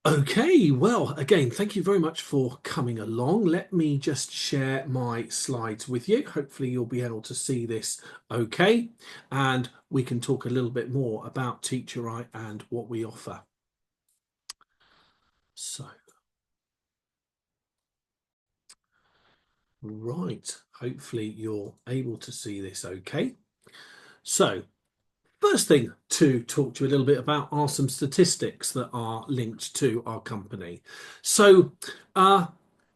Okay, well, again, thank you very much for coming along. Let me just share my slides with you. Hopefully, you'll be able to see this okay, and we can talk a little bit more about Teachitright and what we offer. So, right, hopefully you're able to see this okay. So, first thing to talk to you a little bit about are some statistics that are linked to our company. So,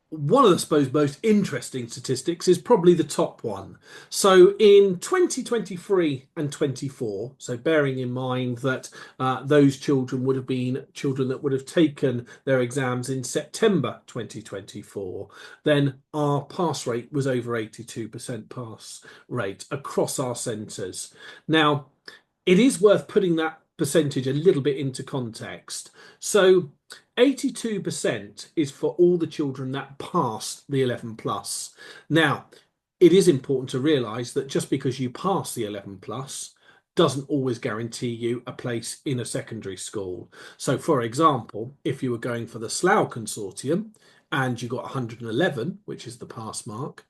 one of the, I suppose, most interesting statistics is probably the top one. So in 2023 and 24, so bearing in mind that those children would have been children that would have taken their exams in September 2024, then our pass rate was over 82% pass rate across our centres. Now, it is worth putting that percentage a little bit into context. So 82% is for all the children that passed the 11 plus. Now, it is important to realise that just because you pass the 11 plus doesn't always guarantee you a place in a secondary school. So, for example, if you were going for the Slough Consortium and you got 111, which is the pass mark,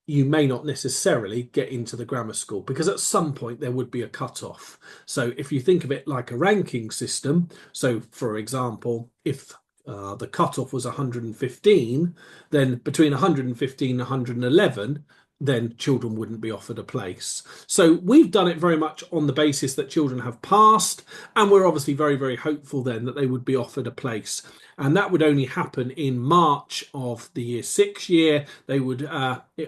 you may not necessarily get into the grammar school because at some point there would be a cut-off. So if you think of it like a ranking system, so for example, if the cutoff was 115, then between 115 and 111, then children wouldn't be offered a place. So we've done it very much on the basis that children have passed, and we're obviously very, very hopeful then that they would be offered a place. And that would only happen in March of the year six year. They would,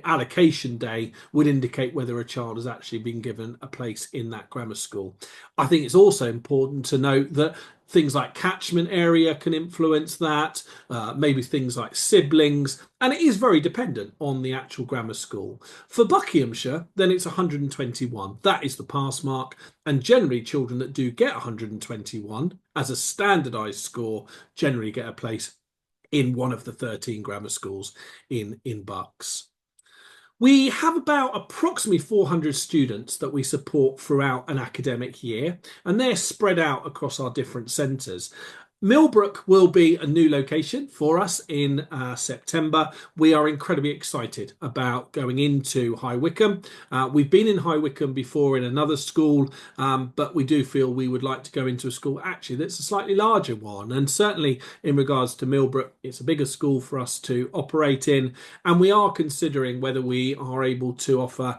allocation day would indicate whether a child has actually been given a place in that grammar school. I think it's also important to note that things like catchment area can influence that, maybe things like siblings, and it is very dependent on the actual grammar school. For Buckinghamshire, then it's 121. That is the pass mark, and generally children that do get 121 as a standardised score generally get a place in one of the 13 grammar schools in Bucks. We have about approximately 400 students that we support throughout an academic year, and they're spread out across our different centres. Millbrook will be a new location for us in September. We are incredibly excited about going into High Wycombe. We've been in High Wycombe before in another school, but we do feel we would like to go into a school actually that's a slightly larger one. And certainly in regards to Millbrook, it's a bigger school for us to operate in. And we are considering whether we are able to offer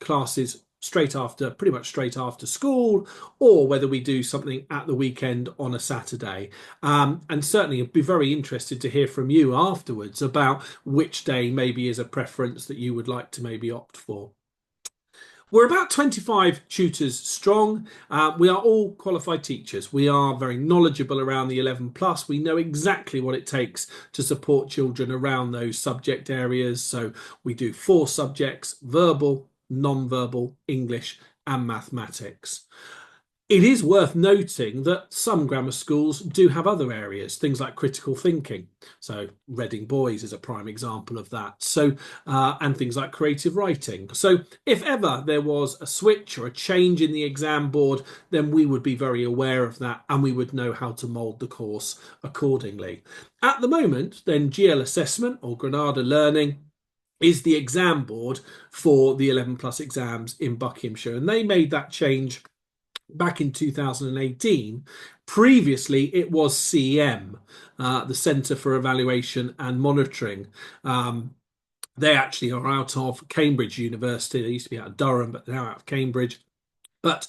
classes pretty much straight after school, or whether we do something at the weekend on a Saturday. And certainly I'd be very interested to hear from you afterwards about which day maybe is a preference that you would like to maybe opt for. We're about 25 tutors strong. We are all qualified teachers. We are very knowledgeable around the 11 plus. We know exactly what it takes to support children around those subject areas. So we do four subjects: verbal, non-verbal, English, and mathematics. It is worth noting that some grammar schools do have other areas, things like critical thinking. So Reading Boys is a prime example of that. So and things like creative writing. So if ever there was a switch or a change in the exam board, then we would be very aware of that and we would know how to mould the course accordingly. At the moment, then GL Assessment or Granada Learning is the exam board for the 11 plus exams in Buckinghamshire, and they made that change back in 2018. Previously, it was CEM, the Centre for Evaluation and Monitoring. They actually are out of Cambridge University. They used to be out of Durham, but they're now out of Cambridge. But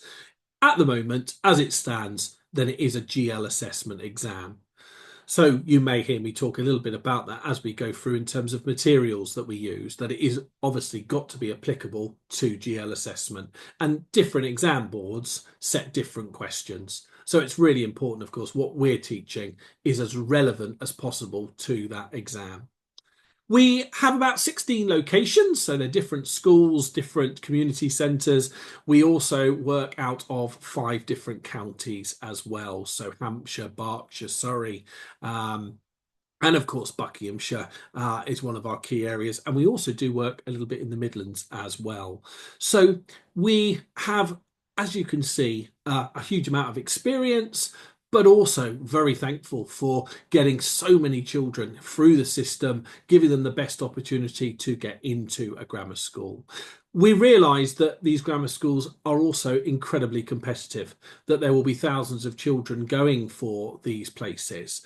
at the moment, as it stands, then it is a GL assessment exam. So you may hear me talk a little bit about that as we go through in terms of materials that we use, that it is obviously got to be applicable to GL assessment, and different exam boards set different questions. So it's really important, of course, what we're teaching is as relevant as possible to that exam. We have about 16 locations, so they're different schools, different community centres. We also work out of 5 different counties as well, so Hampshire, Berkshire, Surrey, and of course Buckinghamshire is one of our key areas, and we also do work a little bit in the Midlands as well. So we have, as you can see, a huge amount of experience. but also very thankful for getting so many children through the system, giving them the best opportunity to get into a grammar school. We realise that these grammar schools are also incredibly competitive, that there will be thousands of children going for these places.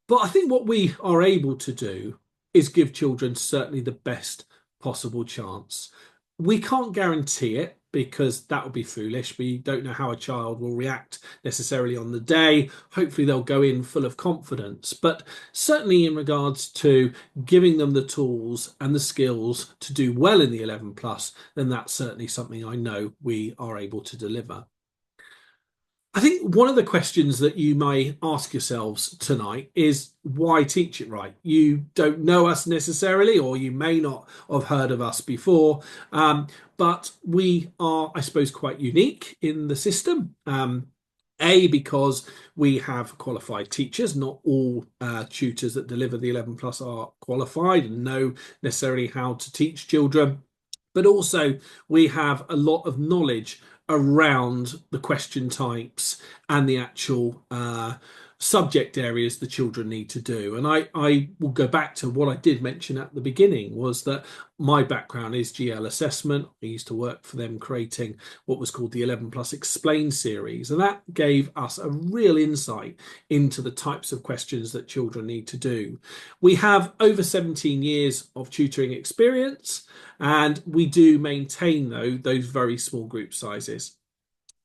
But I think what we are able to do is give children certainly the best possible chance. We can't guarantee it because that would be foolish. We don't know how a child will react necessarily on the day. Hopefully, they'll go in full of confidence. But certainly, in regards to giving them the tools and the skills to do well in the 11 plus, then that's certainly something I know we are able to deliver. I think one of the questions that you may ask yourselves tonight is why Teachitright? You don't know us necessarily, or you may not have heard of us before, but we are, I suppose, quite unique in the system. Because we have qualified teachers. Not all tutors that deliver the 11 plus are qualified and know necessarily how to teach children. But also we have a lot of knowledge around the question types and the actual subject areas the children need to do. And I will go back to what I did mention at the beginning, was that my background is GL assessment. I used to work for them creating what was called the 11 Plus Explain series. And that gave us a real insight into the types of questions that children need to do. We have over 17 years of tutoring experience, and we do maintain, though, those very small group sizes.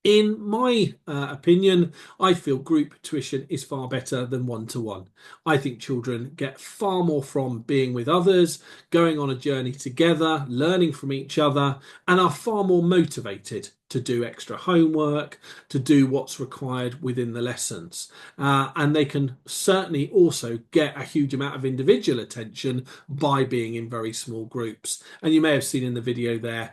In my opinion, I feel group tuition is far better than one-to-one. I think children get far more from being with others, going on a journey together, learning from each other, and are far more motivated to do extra homework, to do what's required within the lessons. And they can certainly also get a huge amount of individual attention by being in very small groups. And you may have seen in the video there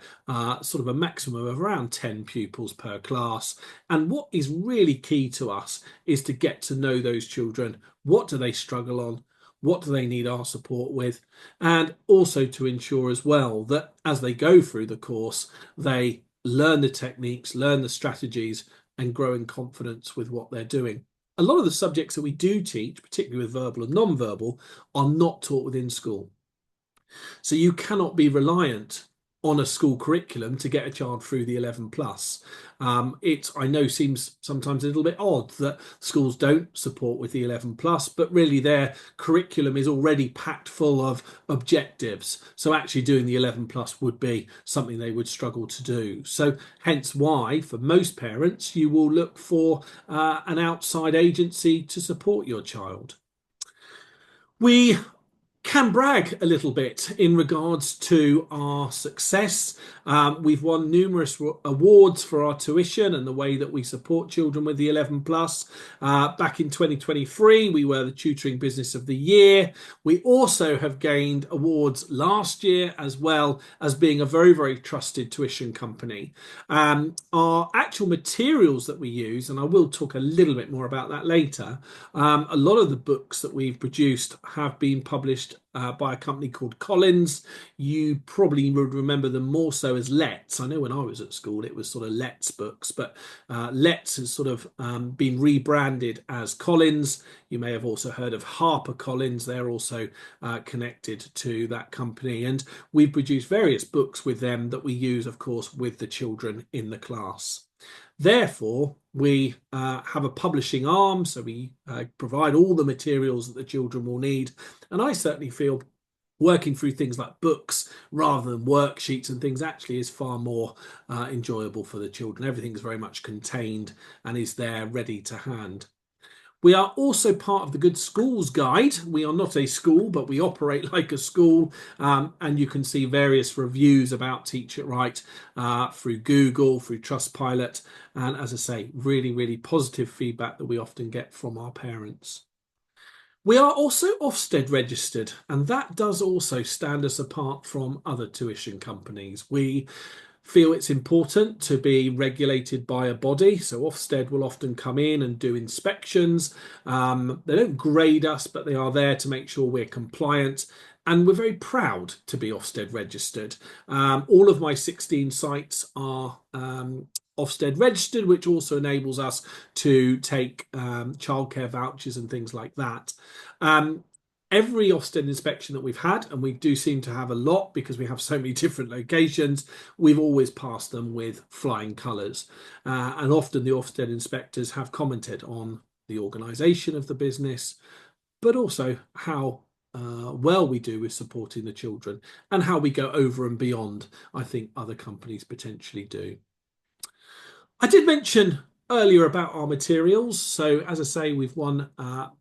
sort of a maximum of around 10 pupils per class. And what is really key to us is to get to know those children. What do they struggle on? What do they need our support with? And also to ensure as well that as they go through the course, they learn the techniques, learn the strategies, and grow in confidence with what they're doing. A lot of the subjects that we do teach, particularly with verbal and non-verbal, are not taught within school. So you cannot be reliant on a school curriculum to get a child through the 11 plus. It, I know, seems sometimes a little bit odd that schools don't support with the 11 plus, but really their curriculum is already packed full of objectives. So actually doing the 11 plus would be something they would struggle to do. So hence why for most parents, you will look for an outside agency to support your child. We can brag a little bit in regards to our success. We've won numerous awards for our tuition and the way that we support children with the 11 plus. Back in 2023, we were the Tutoring Business of the Year. We also have gained awards last year as well as being a very, very trusted tuition company. Our actual materials that we use, and I will talk a little bit more about that later, a lot of the books that we've produced have been published by a company called Collins. You probably would remember them more so as Let's. I know when I was at school it was sort of Let's books, but Let's has sort of been rebranded as Collins. You may have also heard of HarperCollins. They're also connected to that company, and we've produced various books with them that we use, of course, with the children in the class. Therefore, we have a publishing arm, so we provide all the materials that the children will need. And I certainly feel working through things like books rather than worksheets and things actually is far more enjoyable for the children. Everything's very much contained and is there ready to hand. We are also part of the Good Schools Guide. We are not a school, but we operate like a school. And you can see various reviews about Teachitright through Google, through Trustpilot. And as I say, really, really positive feedback that we often get from our parents. We are also Ofsted registered, and that does also stand us apart from other tuition companies. We feel it's important to be regulated by a body. So Ofsted will often come in and do inspections. They don't grade us, but they are there to make sure we're compliant. And we're very proud to be Ofsted registered. All of my 16 sites are Ofsted registered, which also enables us to take childcare vouchers and things like that. Every Ofsted inspection that we've had, and we do seem to have a lot because we have so many different locations, we've always passed them with flying colours. And often the Ofsted inspectors have commented on the organisation of the business, but also how well we do with supporting the children and how we go over and beyond, I think other companies potentially do. I did mention earlier about our materials. So as I say, we've won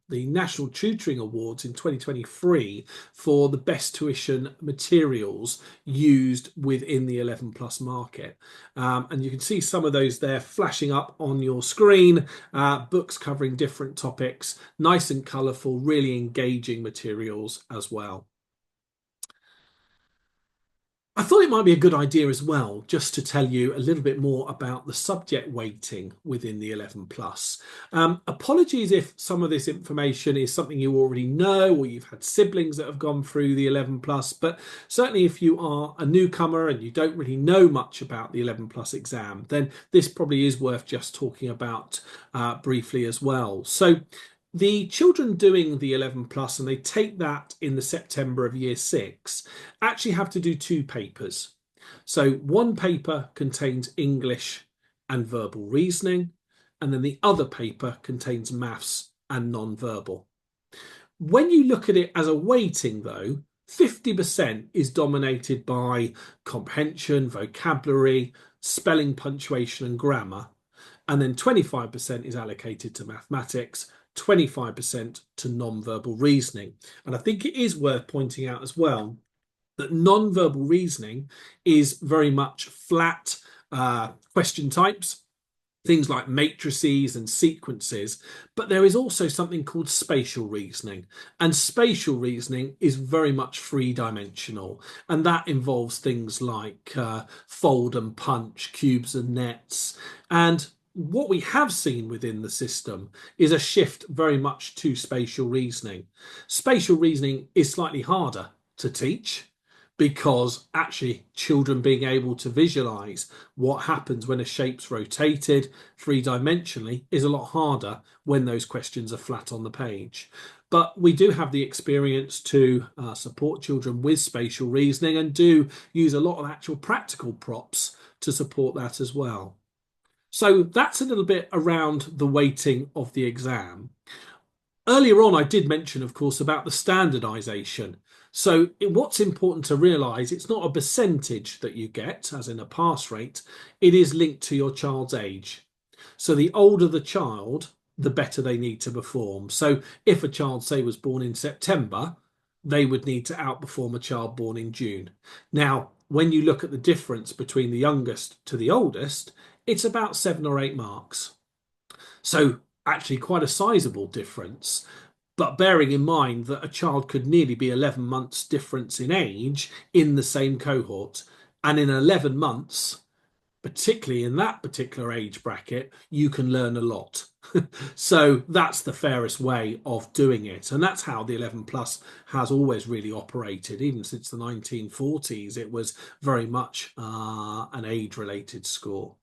the National Tutoring Awards in 2023 for the best tuition materials used within the 11 plus market. And you can see some of those there flashing up on your screen, books covering different topics, nice and colourful, really engaging materials as well. I thought it might be a good idea as well, just to tell you a little bit more about the subject weighting within the 11 plus. Apologies if some of this information is something you already know or you've had siblings that have gone through the 11 plus, but certainly if you are a newcomer and you don't really know much about the 11 plus exam, then this probably is worth just talking about briefly as well. So the children doing the 11 plus, and they take that in the September of year 6, actually have to do 2 papers. So one paper contains English and verbal reasoning, and then the other paper contains maths and non-verbal. When you look at it as a weighting though, 50% is dominated by comprehension, vocabulary, spelling, punctuation and grammar, and then 25% is allocated to mathematics, 25% to non-verbal reasoning. And I think it is worth pointing out as well that non-verbal reasoning is very much flat question types, things like matrices and sequences, but there is also something called spatial reasoning, and spatial reasoning is very much 3-dimensional, and that involves things like fold and punch, cubes and nets. And what we have seen within the system is a shift very much to spatial reasoning. Spatial reasoning is slightly harder to teach because actually children being able to visualize what happens when a shape's rotated 3-dimensionally is a lot harder when those questions are flat on the page. But we do have the experience to support children with spatial reasoning and do use a lot of actual practical props to support that as well. So that's a little bit around the weighting of the exam. Earlier on, I did mention, of course, about the standardisation. So what's important to realise, it's not a percentage that you get, as in a pass rate, it is linked to your child's age. So the older the child, the better they need to perform. So if a child, say, was born in September, they would need to outperform a child born in June. Now, when you look at the difference between the youngest to the oldest, it's about 7 or 8 marks. So actually quite a sizable difference, but bearing in mind that a child could nearly be 11 months difference in age in the same cohort. And in 11 months, particularly in that particular age bracket, you can learn a lot. So that's the fairest way of doing it. And that's how the 11 plus has always really operated. Even since the 1940s, it was very much an age-related score.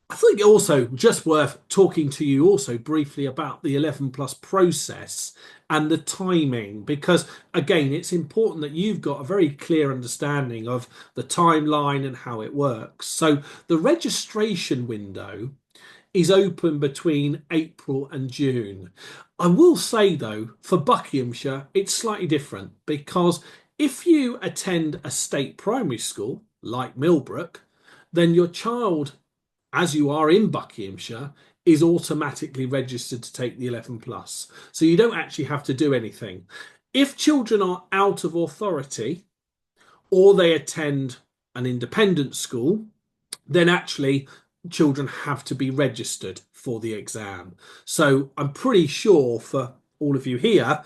I think also just worth talking to you also briefly about the 11 plus process and the timing, because again, it's important that you've got a very clear understanding of the timeline and how it works. So the registration window is open between April and June. I will say though, for Buckinghamshire, it's slightly different because if you attend a state primary school like Millbrook, then your child, as you are in Buckinghamshire, is automatically registered to take the 11 plus. So you don't actually have to do anything. If children are out of authority or they attend an independent school, then actually children have to be registered for the exam. So I'm pretty sure for all of you here,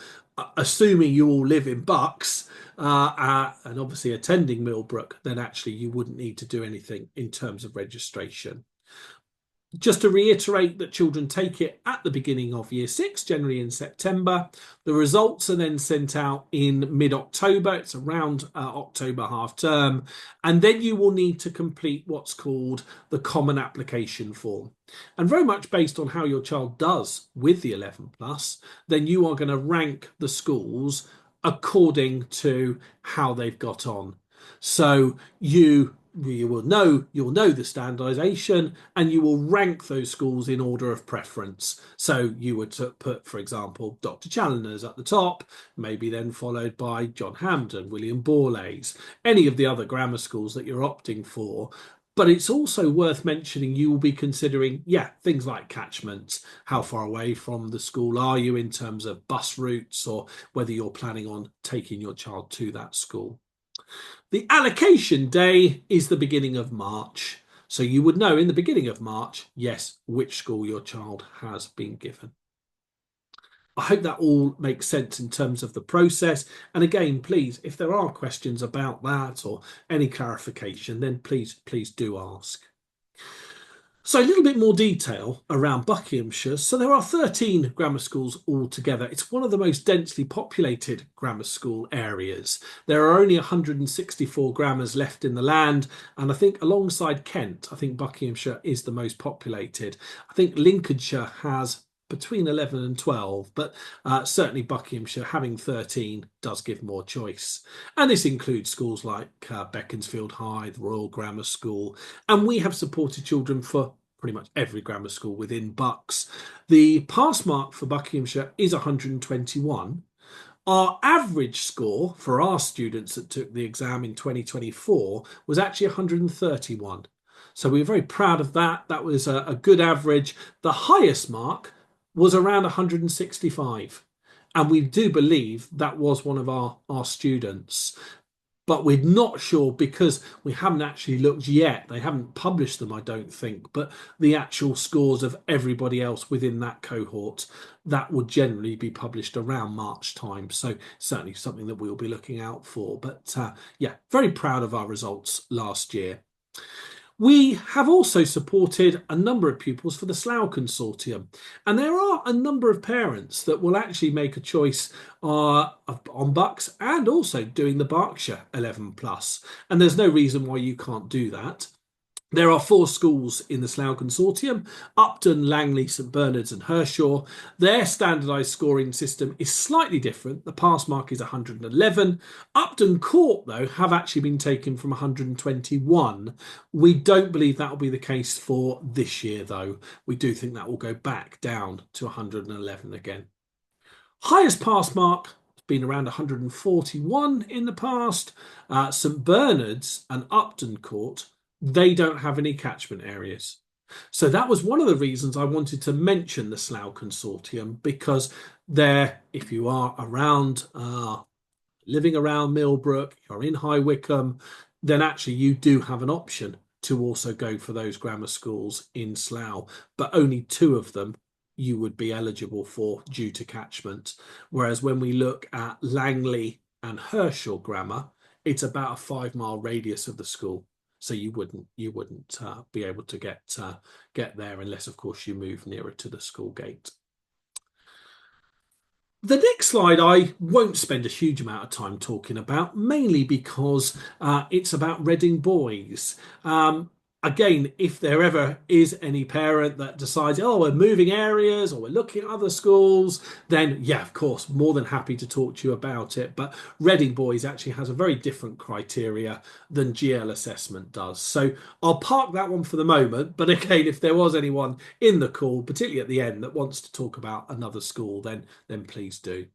assuming you all live in Bucks and obviously attending Millbrook, then actually you wouldn't need to do anything in terms of registration. Just to reiterate that children take it at the beginning of year six, generally in September. The results are then sent out in mid-October. It's around October half term. And then you will need to complete what's called the common application form. And very much based on how your child does with the 11 plus, then you are going to rank the schools according to how they've got on. So you'll know the standardization, and you will rank those schools in order of preference. So you would put, for example, Dr. Challoner's at the top, maybe then followed by John Hampden, William Borlase, any of the other grammar schools that you're opting for. But it's also worth mentioning you will be considering, things like catchments. How far away from the school are you in terms of bus routes, or whether you're planning on taking your child to that school. The allocation day is the beginning of March. So you would know in the beginning of March, yes, which school your child has been given. I hope that all makes sense in terms of the process. And again, please, if there are questions about that or any clarification, then please do ask. So a little bit more detail around Buckinghamshire. So there are 13 grammar schools altogether. It's one of the most densely populated grammar school areas. There are only 164 grammars left in the land. And I think alongside Kent, I think Buckinghamshire is the most populated. I think Lincolnshire has between 11 and 12, but certainly Buckinghamshire having 13 does give more choice. And this includes schools like Beaconsfield High, the Royal Grammar School, and we have supported children for pretty much every grammar school within Bucks. The pass mark for Buckinghamshire is 121. Our average score for our students that took the exam in 2024 was actually 131. So we were very proud of that. That was a good average. The highest mark was around 165. And we do believe that was one of our students. But we're not sure because we haven't actually looked yet. They haven't published them, I don't think. But the actual scores of everybody else within that cohort, that would generally be published around March time. So certainly something that we'll be looking out for. But very proud of our results last year. We have also supported a number of pupils for the Slough Consortium, and there are a number of parents that will actually make a choice on Bucks and also doing the Berkshire 11 plus, and there's no reason why you can't do that. There are 4 schools in the Slough Consortium: Upton, Langley, St Bernard's and Hershaw. Their standardised scoring system is slightly different. The pass mark is 111. Upton Court, though, have actually been taken from 121. We don't believe that will be the case for this year, though. We do think that will go back down to 111 again. Highest pass mark has been around 141 in the past. St Bernard's and Upton Court, they don't have any catchment areas. So that was one of the reasons I wanted to mention the Slough Consortium, because there, if you are around, living around Millbrook, you're in High Wycombe, then actually you do have an option to also go for those grammar schools in Slough, but only 2 of them you would be eligible for due to catchment. Whereas when we look at Langley and Herschel Grammar, it's about a 5-mile radius of the school. So you wouldn't be able to get there unless, of course, you move nearer to the school gate. The next slide I won't spend a huge amount of time talking about, mainly because it's about Reading boys. Again, if there ever is any parent that decides, we're moving areas or we're looking at other schools, then of course, more than happy to talk to you about it. But Reading Boys actually has a very different criteria than GL assessment does. So I'll park that one for the moment. But again, if there was anyone in the call, particularly at the end, that wants to talk about another school, then please do.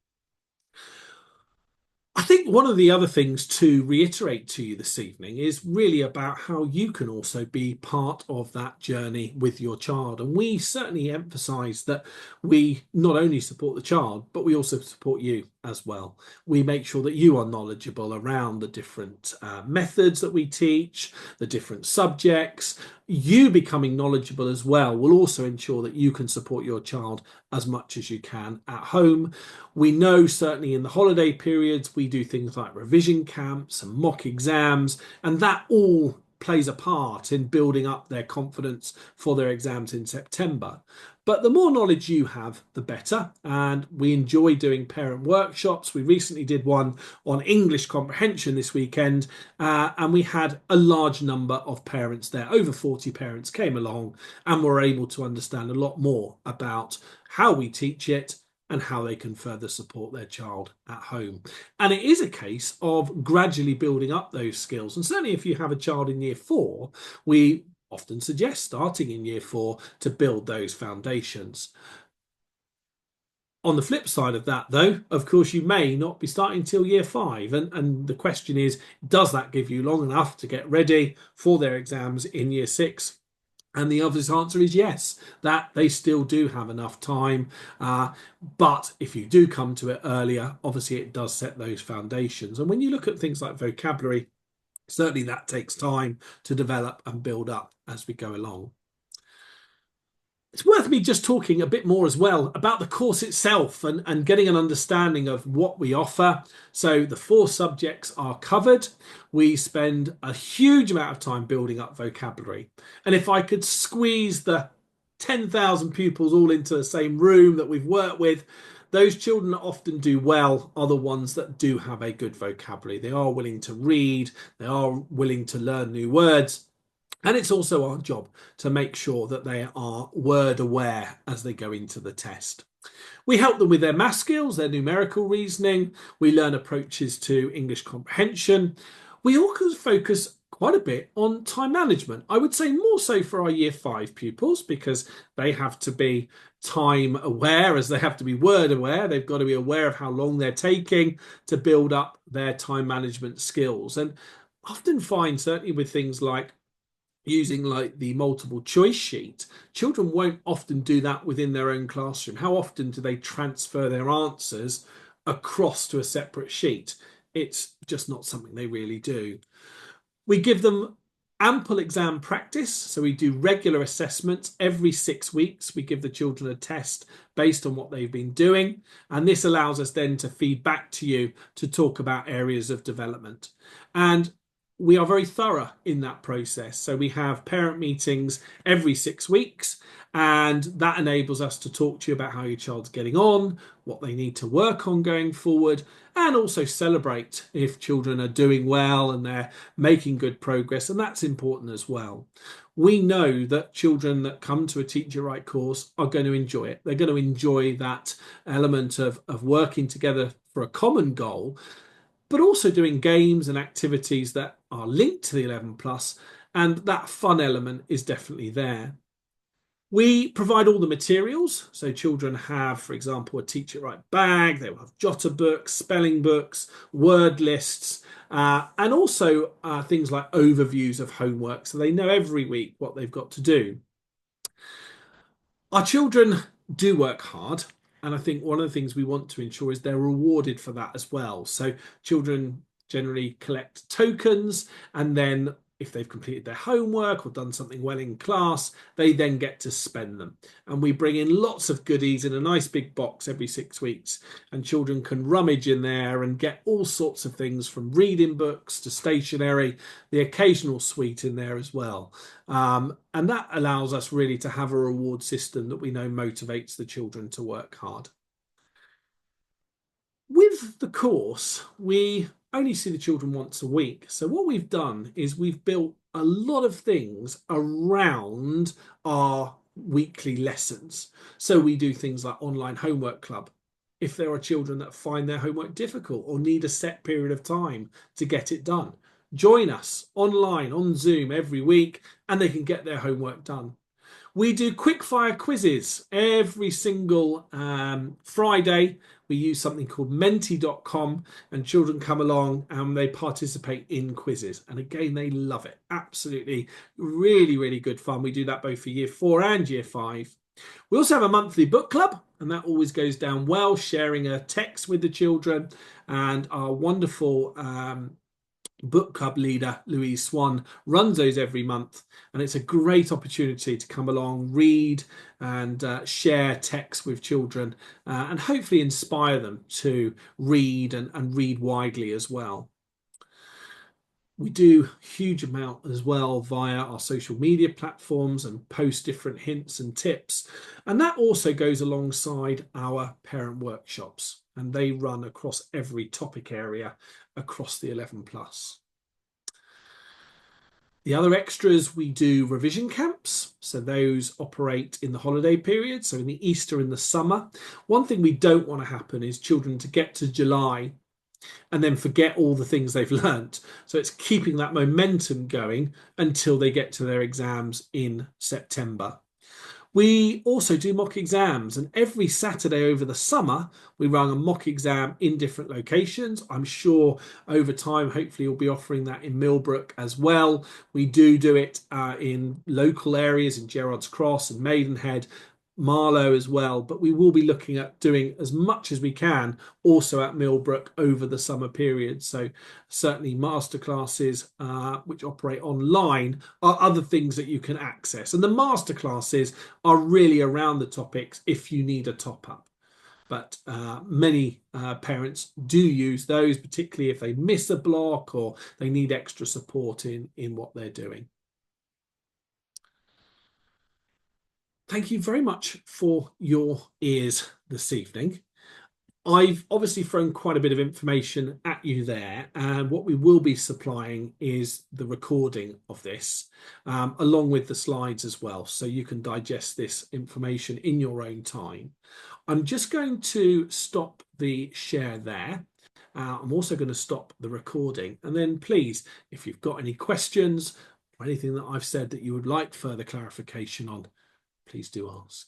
I think one of the other things to reiterate to you this evening is really about how you can also be part of that journey with your child. And we certainly emphasize that we not only support the child, but we also support you as well. We make sure that you are knowledgeable around the different methods that we teach, the different subjects. You becoming knowledgeable as well will also ensure that you can support your child as much as you can at home. We know certainly in the holiday periods, we do things like revision camps and mock exams, and that all plays a part in building up their confidence for their exams in September. But the more knowledge you have, the better. And we enjoy doing parent workshops. We recently did one on English comprehension this weekend, and we had a large number of parents there. Over 40 parents came along and were able to understand a lot more about how we teach it and how they can further support their child at home. And it is a case of gradually building up those skills. And certainly if you have a child in year 4, we often suggest starting in year 4 to build those foundations. On the flip side of that, though, of course, you may not be starting till year 5. And the question is, does that give you long enough to get ready for their exams in year 6? And the obvious answer is yes, that they still do have enough time. But if you do come to it earlier, obviously it does set those foundations. And when you look at things like vocabulary, certainly that takes time to develop and build up as we go along. It's worth me just talking a bit more as well about the course itself and getting an understanding of what we offer. So the 4 subjects are covered. We spend a huge amount of time building up vocabulary. And if I could squeeze the 10,000 pupils all into the same room that we've worked with, those children that often do well are the ones that do have a good vocabulary. They are willing to read, they are willing to learn new words. And it's also our job to make sure that they are word aware as they go into the test. We help them with their math skills, their numerical reasoning. We learn approaches to English comprehension. We also focus quite a bit on time management. I would say more so for our year 5 pupils, because they have to be time aware as they have to be word aware. They've got to be aware of how long they're taking to build up their time management skills. And often find, certainly with things like using like the multiple choice sheet, children won't often do that within their own classroom. How often do they transfer their answers across to a separate sheet? It's just not something they really do. We give them ample exam practice. So we do regular assessments every 6 weeks. We give the children a test based on what they've been doing. And this allows us then to feed back to you to talk about areas of development. And we are very thorough in that process. So we have parent meetings every 6 weeks, and that enables us to talk to you about how your child's getting on, what they need to work on going forward, and also celebrate if children are doing well and they're making good progress. And that's important as well. We know that children that come to a Teachitright course are going to enjoy it. They're going to enjoy that element of working together for a common goal, but also doing games and activities that are linked to the 11 plus, and that fun element is definitely there. We provide all the materials, so children have, for example, a Teachitright bag. They will have jotter books, spelling books, word lists, and also things like overviews of homework, so they know every week what they've got to do. Our children do work hard. And I think one of the things we want to ensure is they're rewarded for that as well. So children generally collect tokens, and then if they've completed their homework or done something well in class, they then get to spend them. And we bring in lots of goodies in a nice big box every 6 weeks, and children can rummage in there and get all sorts of things, from reading books to stationery, the occasional sweet in there as well. And that allows us really to have a reward system that we know motivates the children to work hard. With the course, we only see the children once a week. So what we've done is we've built a lot of things around our weekly lessons. So we do things like online homework club. If there are children that find their homework difficult or need a set period of time to get it done, join us online on Zoom every week and they can get their homework done. We do quickfire quizzes every single Friday. We use something called menti.com, and children come along and they participate in quizzes. And again, they love it. Absolutely, really, really good fun. We do that both for year 4 and year 5. We also have a monthly book club, and that always goes down well, sharing a text with the children. And our wonderful book club leader Louise Swan runs those every month, and it's a great opportunity to come along, read and share text with children, and hopefully inspire them to read and read widely as well. We do a huge amount as well via our social media platforms and post different hints and tips. And that also goes alongside our parent workshops, and they run across every topic area across the 11 plus. The other extras, we do revision camps. So those operate in the holiday period, so in the Easter and the summer. One thing we don't want to happen is children to get to July and then forget all the things they've learnt. So it's keeping that momentum going until they get to their exams in September. We also do mock exams, and every Saturday over the summer, we run a mock exam in different locations. I'm sure over time, hopefully, we'll be offering that in Millbrook as well. We do it in local areas in Gerrards Cross and Maidenhead, Marlow as well, but we will be looking at doing as much as we can also at Millbrook over the summer period. So certainly masterclasses which operate online are other things that you can access. And the masterclasses are really around the topics if you need a top up. But many parents do use those, particularly if they miss a block or they need extra support in what they're doing. Thank you very much for your ears this evening. I've obviously thrown quite a bit of information at you there, and what we will be supplying is the recording of this, along with the slides as well, so you can digest this information in your own time. I'm just going to stop the share there. I'm also going to stop the recording, and then please, if you've got any questions or anything that I've said that you would like further clarification on, please do ask.